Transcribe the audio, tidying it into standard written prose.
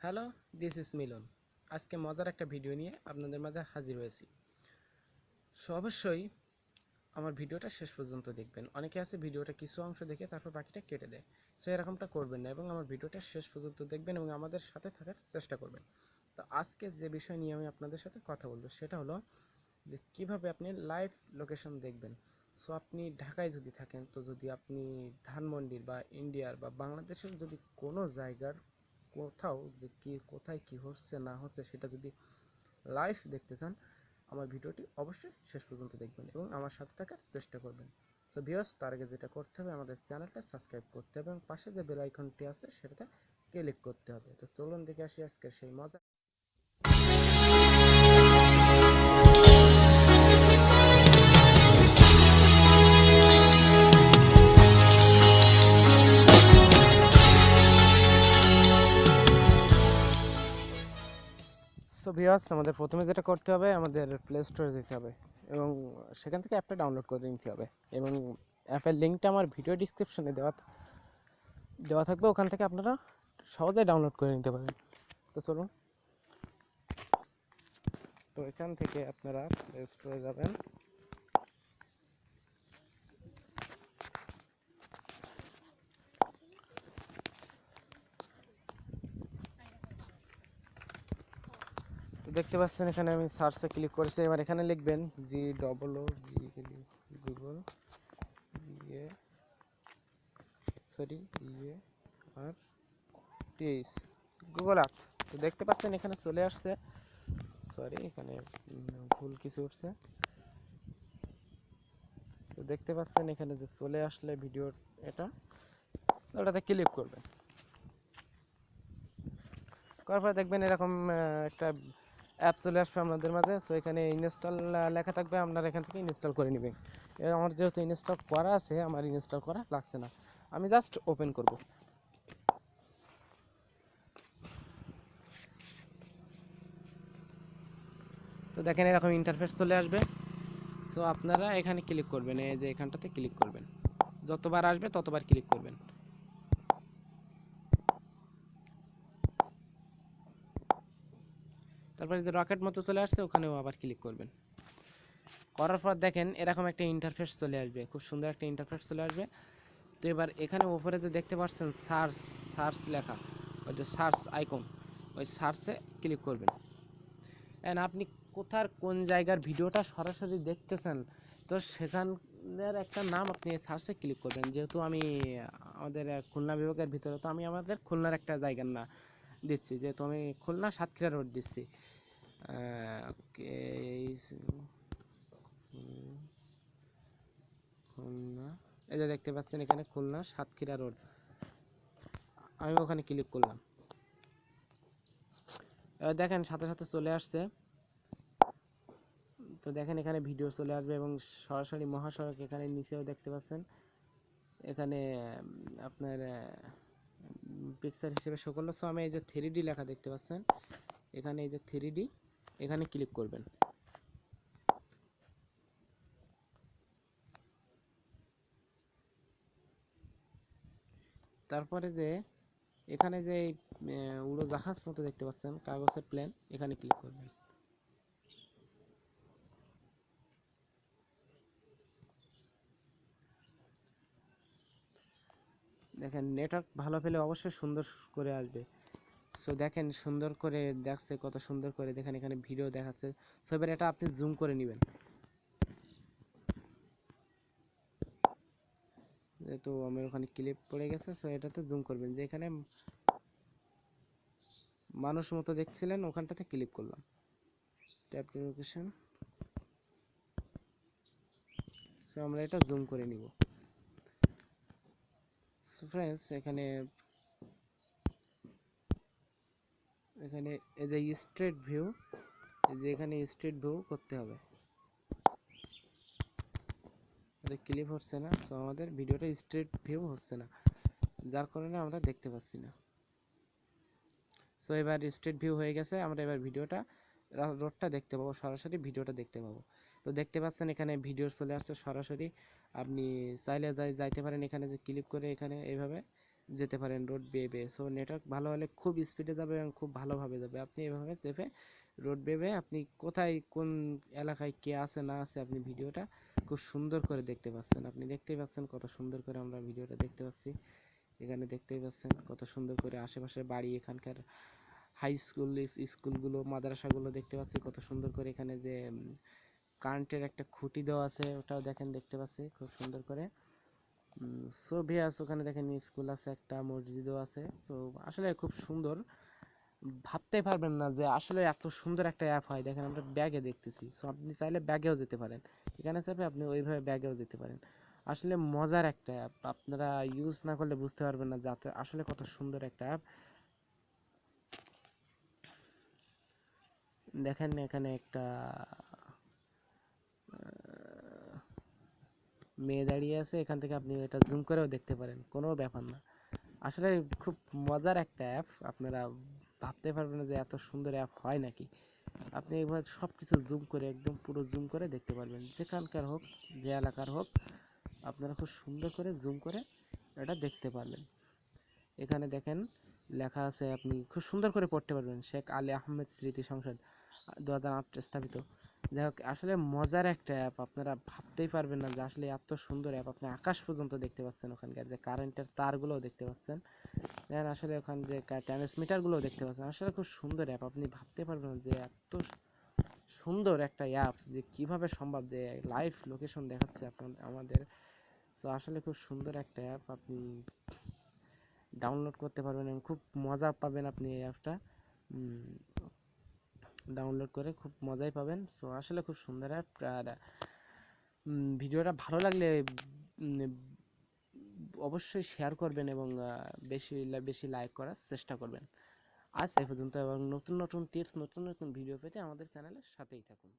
Hello, this is মিলন। আজকে মজার একটা ভিডিও নিয়ে আপনাদের মাঝে হাজির হয়েছি। অবশ্যই আমার ভিডিওটা শেষ পর্যন্ত দেখবেন। অনেকে আছে ভিডিওটা কিছু অংশ দেখে তারপর বাকিটা কেটে দেয়। এরকমটা করবেন না এবং আমার ভিডিওটা শেষ পর্যন্ত দেখবেন এবং আমাদের সাথে থাকার চেষ্টা করবেন। তো আজকে যে বিষয় নিয়ে আমি আপনাদের সাথে কথা বলবো সেটা হলো যে কিভাবে আপনি লাইভ লোকেশন দেখবেন। আপনি ঢাকায় যদি থাকেন, তো যদি আপনি ধানমন্ডির বা ইন্ডিয়ার বা বাংলাদেশের যদি কোনো জায়গার কোথাও যে কোথায় কি হচ্ছে না হচ্ছে সেটা যদি লাইভ দেখতে চান, আমার ভিডিওটি অবশ্যই শেষ পর্যন্ত দেখবেন এবং আমার সাথে থাকার চেষ্টা করবেন। ভিউয়ার্স, তার আগে যেটা করতে হবে, আমাদের চ্যানেলটা সাবস্ক্রাইব করতে হবে এবং পাশে যে বেল আইকনটি আছে সেটাতে ক্লিক করতে হবে। তো চলুন দেখে আসি আজকের সেই মজা। ভিউয়ার্স, আমাদের প্রথমে যেটা করতে হবে, আমাদের প্লে স্টোরে যেতে হবে এবং সেখান থেকে অ্যাপটা ডাউনলোড করে নিতে হবে এবং অ্যাপের লিঙ্কটা আমার ভিডিও ডিসক্রিপশনে দেওয়া থাকবে, ওখান থেকে আপনারা সহজে ডাউনলোড করে নিতে পারেন। তো চলুন, তো এখান থেকে আপনারা প্লে স্টোরে যাবেন। তো দেখতে পাচ্ছেন এখানে আমি সার্চে ক্লিক করেছি। এবার এখানে লিখবেন গুগল আর টিএস গুগল আর্থ। তো দেখতে পাচ্ছেন এখানে চলে আসছে। এখানে ভুল কিছু উঠছে। তো দেখতে পাচ্ছেন এখানে যে চলে আসলে ভিডিও, ওটাতে ক্লিক করবেন। করার পরে দেখবেন এরকম একটা অ্যাপ চলে আসবে আপনাদের মাঝে। এখানে ইনস্টল লেখা থাকবে, আপনারা এখান থেকে ইনস্টল করে নেবেন। আমার যেহেতু ইনস্টল করা আছে, আমার ইনস্টল করা লাগছে না, আমি জাস্ট ওপেন করব। তো দেখেন এরকম ইন্টারফেস চলে আসবে। আপনারা এখানে ক্লিক করবেন, এই যে এখানটাতে ক্লিক করবেন, যতবার আসবে ততবার ক্লিক করবেন। তারপরে যে রকেট মতো চলে আসছে, ওখানেও আবার ক্লিক করবেন। করার পর দেখেন এরকম একটা ইন্টারফেস চলে আসবে, খুব সুন্দর একটা ইন্টারফেস চলে আসবে। তো এবার এখানে উপরে যে দেখতে পাচ্ছেন সার্চ লেখা, ওই যে সার্চ আইকন, ওই সার্চে ক্লিক করবেন। এন্ড আপনি কোন জায়গার ভিডিওটা সরাসরি দেখতেছেন, তো সেখানের একটা নাম আপনি সার্চে ক্লিক করবেন। যেহেতু আমি আমাদের খুলনা বিভাগের ভিতরে, তো আমি আমাদের খুলনার একটা জায়গার না দিচ্ছি, যেহেতু আমি খুলনা সাতক্ষীরা রোড দিচ্ছি। খুলনা, এই যে দেখতে পাচ্ছেন এখানে খুলনা সাতক্ষীরা রোড, আমি ওখানে ক্লিক করলাম। এবার দেখেন সাথে সাথে চলে আসছে। তো দেখেন এখানে ভিডিও চলে আসবে এবং সরাসরি মহাসড়ক এখানে নিচেও দেখতে পাচ্ছেন। এখানে আপনার পিকচার হিসেবে শো করলো। আমি এই যে 3D লেখা দেখতে পাচ্ছেন, এখানে এই যে 3D, এখানে ক্লিক করবেন। তারপরে যে এখানে যে উড়োজাহাজ মতো দেখতে পাচ্ছেন, কাগজের প্লেন, এখানে ক্লিক করবেন। দেখেন নেটওয়ার্ক ভালো পেলে অবশ্যই সুন্দর করে আসবে। দেখেন সুন্দর করে দেখছে, কত সুন্দর করে দেখেন এখানে ভিডিও দেখাচ্ছে। এবার এটা আপনি জুম করে নেবেন, যেহেতু আমার ওখানে ক্লিপ পড়ে গেছে। এটাতে জুম করবেন, যে এখানে মানুষ মতো দেখছিলেন, ওখানটাতে ক্লিক করলাম, ট্যাপ লোকেশন। আমরা এটা জুম করে নিব। ফ্রেন্ডস, এখানে এই যে স্ট্রেট ভিউ, এই যে এখানে স্ট্রেট ভিউ করতে হবে। ক্লিপ হচ্ছে না, আমাদের ভিডিওটা স্ট্রেট ভিউ হচ্ছে না, যার কারণে আমরা দেখতে পাচ্ছি না। এবার স্ট্রেট ভিউ হয়ে গেছে, আমরা এবার ভিডিওটা রোডটা দেখতে পাবো, সরাসরি ভিডিওটা দেখতে পাবো। তো দেখতে পাচ্ছেন এখানে ভিডিও চলে আসছে সরাসরি। আপনি চাইলে যাইতে পারেন, এখানে যে ক্লিক করে এখানে এইভাবে যেতে পারেন রোড বেয়ে। সো নেটওয়ার্ক ভালো হলে খুব স্পিডে যাবে এবং খুব ভালোভাবে যাবে। আপনি এভাবে চেপে রোড বেয়ে আপনি কোথায় কোন এলাকায় কে আছে না আছে আপনি ভিডিওটা খুব সুন্দর করে দেখতে পাচ্ছেন। আপনি দেখতেই পাচ্ছেন কত সুন্দর করে আমরা ভিডিওটা দেখতে পাচ্ছি। এখানে দেখতেই পাচ্ছেন কত সুন্দর করে আশেপাশের বাড়ি, এখানকার হাই স্কুল, স্কুলগুলো, মাদ্রাসাগুলো দেখতে পাচ্ছি কত সুন্দর করে। এখানে যে কারেন্টের একটা খুঁটি দেওয়া আছে ওটাও দেখেন, দেখতে পাচ্ছি খুব সুন্দর করে। সো ভিউয়ার্স, ওখানে দেখেন স্কুল আছে, একটা মসজিদও আছে। সো আসলে খুব সুন্দর, ভাবতে পারবেন না যে আসলে এত সুন্দর একটা অ্যাপ হয়। দেখেন আমরা ব্যাগে দেখতেছি। সো আপনি চাইলে ব্যাগেও যেতে পারেন, এখানে চাপে আপনি ওইভাবে ব্যাগেও যেতে পারেন। আসলে মজার একটা অ্যাপ, আপনারা ইউজ না করলে বুঝতে পারবেন না যে আসলে কত সুন্দর একটা অ্যাপ। দেখেন এখানে একটা মেয়ে দাঁড়িয়ে আছে, এখান থেকে আপনি এটা জুম করেও দেখতে পারেন, কোনো ব্যাপার না। আসলে খুব মজার একটা অ্যাপ, আপনারা ভাবতে পারবেন না যে এত সুন্দর অ্যাপ হয় নাকি। আপনি এবার সব কিছু জুম করে একদম পুরো জুম করে দেখতে পারবেন, যেখানকার হোক, যে এলাকার হোক, আপনারা খুব সুন্দর করে জুম করে এটা দেখতে পারবেন। এখানে দেখেন লেখা আছে, আপনি খুব সুন্দর করে পড়তে পারবেন, শেখ আলী আহমেদ স্মৃতি সংসদ 2008 স্থাপিত। যাই হোক, আসলে মজার একটা অ্যাপ, আপনারা ভাবতেই পারবেন না যে আসলে এত সুন্দর অ্যাপ। আপনি আকাশ পর্যন্ত দেখতে পাচ্ছেন, ওখানকার যে কারেন্টের তারগুলোও দেখতে পাচ্ছেন, দেখেন আসলে ওখান যে ট্রান্সমিটারগুলোও দেখতে পাচ্ছেন। আসলে খুব সুন্দর অ্যাপ, আপনি ভাবতে পারবেন না যে এত সুন্দর একটা অ্যাপ যে কিভাবে সম্ভব যে লাইভ লোকেশন দেখাচ্ছে আমাদের। তো আসলে খুব সুন্দর একটা অ্যাপ, আপনি ডাউনলোড করতে পারবেন এবং খুব মজা পাবেন আপনি এই অ্যাপটা ডাউনলোড করে খুব মজাই পাবেন। সো আসলে খুব সুন্দর অ্যাপ। আর ভিডিওটা ভালো লাগলে অবশ্যই শেয়ার করবেন এবং বেশি বেশি লাইক করার চেষ্টা করবেন। আজ এই পর্যন্ত, এবং নতুন নতুন টিপস, নতুন নতুন ভিডিও পেতে আমাদের চ্যানেলের সাথেই থাকুন।